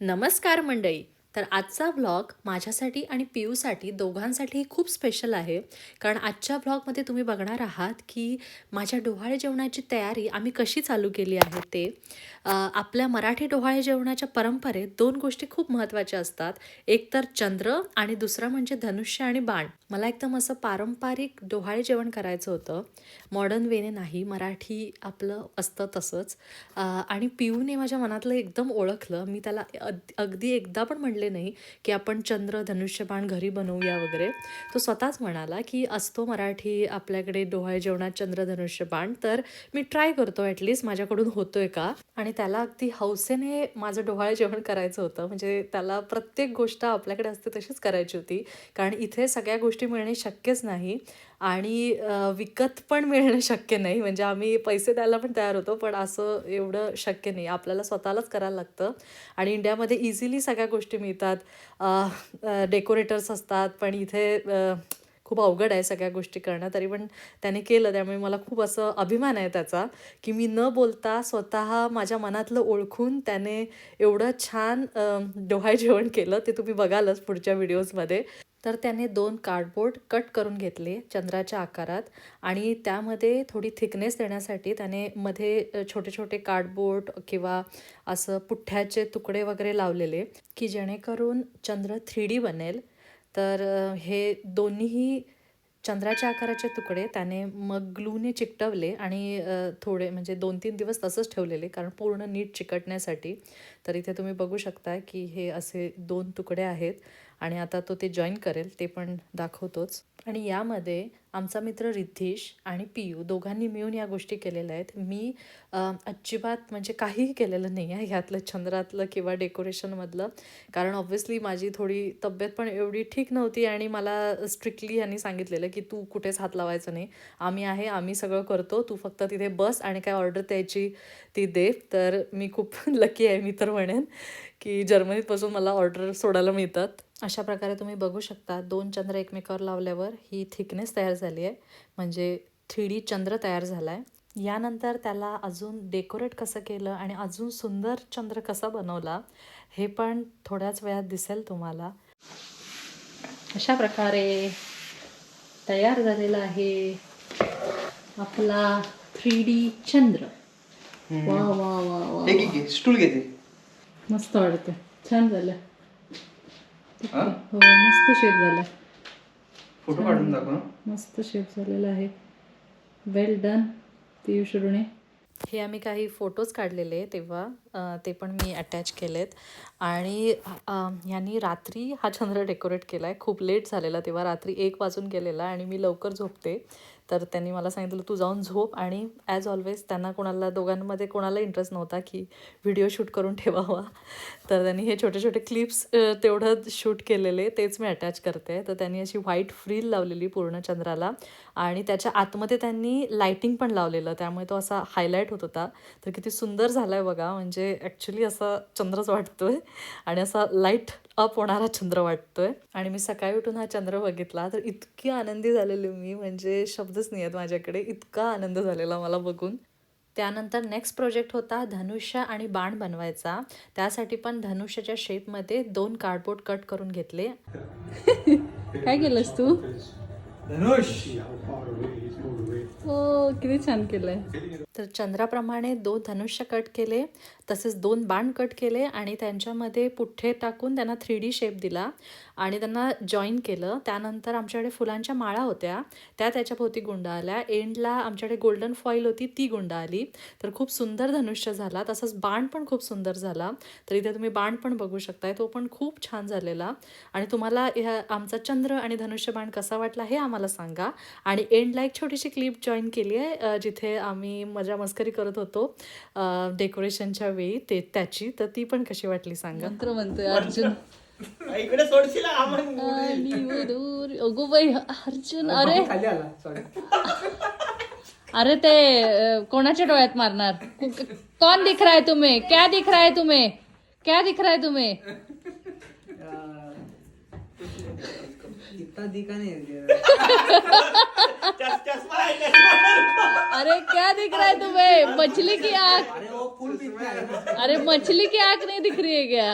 नमस्कार मंडळी. तर आजचा व्लॉग माझ्यासाठी आणि पियूसाठी दोघांसाठी खूप स्पेशल आहे. कारण आजच्या व्लॉगमध्ये तुम्ही बघणार आहात की माझ्या डोहाळे जेवणाची तयारी आम्ही कशी चालू केली आहे ते. आपल्या मराठी डोहाळे जेवणाच्या परंपरेत दोन गोष्टी खूप महत्त्वाच्या असतात. एक तर चंद्र आणि दुसरा म्हणजे धनुष्य आणि बाण. मला एकदम असं पारंपरिक डोहाळे जेवण करायचं होतं, मॉडर्न वेने नाही, मराठी आपलं असतं तसंच. आणि पिऊने माझ्या मनातलं एकदम ओळखलं. मी त्याला अगदी एकदा पण म्हणले नाही की आपण चंद्र धनुष्यबाण घरी बनवूया वगैरे. तो स्वतःच म्हणाला की असतो मराठी आपल्याकडे डोहाळे जेवणात चंद्र धनुष्यबाण, तर मी ट्राय करतो, ॲटलिस्ट माझ्याकडून होतोय का. आणि त्याला अगदी हौसेने माझं डोहाळे जेवण करायचं होतं. म्हणजे त्याला प्रत्येक गोष्ट आपल्याकडे असते तशीच करायची होती, कारण इथे सगळ्या गोष्टी मिळणे शक्यच नाही आणि विकत पण मिळणं शक्य नाही. म्हणजे आम्ही पैसे द्यायला पण तयार होतो, पण असं एवढं शक्य नाही, आपल्याला स्वतःलाच करायला लागतं. आणि इंडियामध्ये इझिली सगळ्या गोष्टी मिळतात, डेकोरेटर्स असतात, पण इथे खूप अवघड आहे सगळ्या गोष्टी करणं. तरी पण त्याने केलं, त्यामुळे मला खूप असं अभिमान आहे त्याचा की मी न बोलता स्वतः माझ्या मनातलं ओळखून त्याने एवढं छान डोहाळे जेवण केलं. ते तुम्ही बघालच पुढच्या व्हिडिओजमध्ये. तर त्याने 2 कार्डबोर्ड कट करून घेतले चंद्राच्या आकारात आणि त्यामध्ये थोडी थिकनेस देण्यासाठी त्याने मध्ये छोटे छोटे कार्डबोर्ड किंवा असं पुठ्ठ्याचे तुकडे वगैरे लावलेले की जेणेकरून चंद्र 3D बनेल. तर हे दोन्हीही चंद्राच्या आकाराचे तुकडे त्याने मग ग्लूने चिकटवले आणि थोडे म्हणजे 2-3 दिवस तसंच ठेवलेले, कारण पूर्ण नीट चिकटण्यासाठी. तर इथे तुम्ही बघू शकता की हे असे 2 तुकडे आहेत आणि आता तो ते जॉईन करेल, ते पण दाखवतोच. आणि यामध्ये आमचा मित्र रिद्धीश आणि पियू दोघांनी मिळून या गोष्टी केलेल्या आहेत. मी अजिबात म्हणजे काहीही केलेलं नाही आहे ह्यातलं, चंद्रातलं किंवा डेकोरेशनमधलं. कारण ऑब्व्हियसली माझी थोडी तब्येत पण एवढी ठीक नव्हती आणि मला स्ट्रिक्टली यांनी सांगितलेलं की तू कुठेच हात लावायचं नाही, आम्ही आहे, आम्ही सगळं करतो, तू फक्त तिथे बस आणि काय ऑर्डर द्यायची ती दे. तर मी खूप लकी आहे, मी तर म्हणेन की जर्मनीतपासून मला ऑर्डर सोडायला मिळतात. अशा प्रकारे तुम्ही बघू शकता 2 चंद्र एकमेकावर लावल्यावर ही थिकनेस तयार झाली आहे, म्हणजे 3D चंद्र तयार झाला आहे. यानंतर त्याला अजून डेकोरेट कसं केलं आणि अजून सुंदर चंद्र कसा बनवला हे पण थोड्याच वेळात दिसेल तुम्हाला. अशा प्रकारे तयार झालेला आहे आपला 3D चंद्र. वा वा वा वा, स्टूल घेते. मस्त वाटतं, छान झालं. हो, मस्त शेप झाला, फोटो काढून दाखव. मस्त शेप झालेला आहे. वेल डन पियुष ऋणे. हे आम्ही काही फोटोज काढलेले तेव्हा, ते पण मी अटॅच केलेत. आणि ह्यांनी रात्री हा चंद्र डेकोरेट केला आहे. खूप लेट झालेला तेव्हा, रात्री 1 वाजून गेलेला आणि मी लवकर झोपते. तर त्यांनी मला सांगितलं तू जाऊन झोप. आणि ॲज ऑलवेज त्यांना कोणाला, दोघांमध्ये कोणाला इंटरेस्ट नव्हता की व्हिडिओ शूट करून ठेवावा. तर त्यांनी हे छोटे छोटे क्लिप्स तेवढं शूट केलेले, तेच मी अटॅच करते. तर त्यांनी अशी व्हाईट फ्रील लावलेली पूर्ण चंद्राला आणि त्याच्या आतमध्ये त्यांनी लाईटिंग पण लावलेलं, त्यामुळे तो असा हायलाईट होत होता. तर किती सुंदर झाला आहे बघा, म्हणजे ॲक्च्युली असा चंद्रच वाटतोय आणि असा लाईट अप होणारा चंद्र वाटतोय. आणि मी सकाळी उठून हा चंद्र बघितला तर इतकी आनंदी झालेली मी, म्हणजे शब्दच नाही आहेत माझ्याकडे, इतका आनंद झालेला मला बघून. त्यानंतर नेक्स्ट प्रोजेक्ट होता धनुष्य आणि बाण बनवायचा. त्यासाठी पण धनुष्याच्या शेपमध्ये 2 कार्डबोर्ड कट करून घेतले. काय केलंस तू? धनुष. हो, किती छान केलंय. तर चंद्राप्रमाणे 2 धनुष्य कट केले, तसेच 2 बाण कट केले आणि त्यांच्यामध्ये पुठ्ठे टाकून त्यांना 3D शेप दिला आणि त्यांना जॉईन केलं. त्यानंतर आमच्याकडे फुलांच्या माळा होत्या, त्या त्याच्याभोवती गुंडाळल्या. एंडला आमच्याकडे गोल्डन फॉईल होती, ती गुंडाळली. तर खूप सुंदर धनुष्य झाला. तसंच बाण पण खूप सुंदर झाला. तर इथे तुम्ही बाण पण बघू शकताय, तो पण खूप छान झालेला. आणि तुम्हाला ह्या आमचा चंद्र आणि धनुष्य बाण कसा वाटला हे आम्हाला सांगा. आणि एंडला एक छोटीशी क्लिप जॉईन केली आहे, जिथे आम्ही मजा मस्करी करत होतो डेकोरेशनच्या वेळी, ते त्याची. तर ती पण कशी वाटली सांगा. मंत्र म्हणतोय अर्जुन. इकडे सोडशील अगो बाई अर्जुन, अरे खाली आला. सॉरी. अरे ते कोणाच्या डोळ्यात मारणार? कौन दिख रहा है तुम्हें? क्या दिख रहा है तुम्हें? क्या दिख रहा है तुम्हें? इतना दिखा नहीं है. अरे क्या दिख रहा है तुम्हें? मछली की आँख. अरे वो फुल दिख रहा है. अरे मछली की आँख नहीं दिख रही है क्या?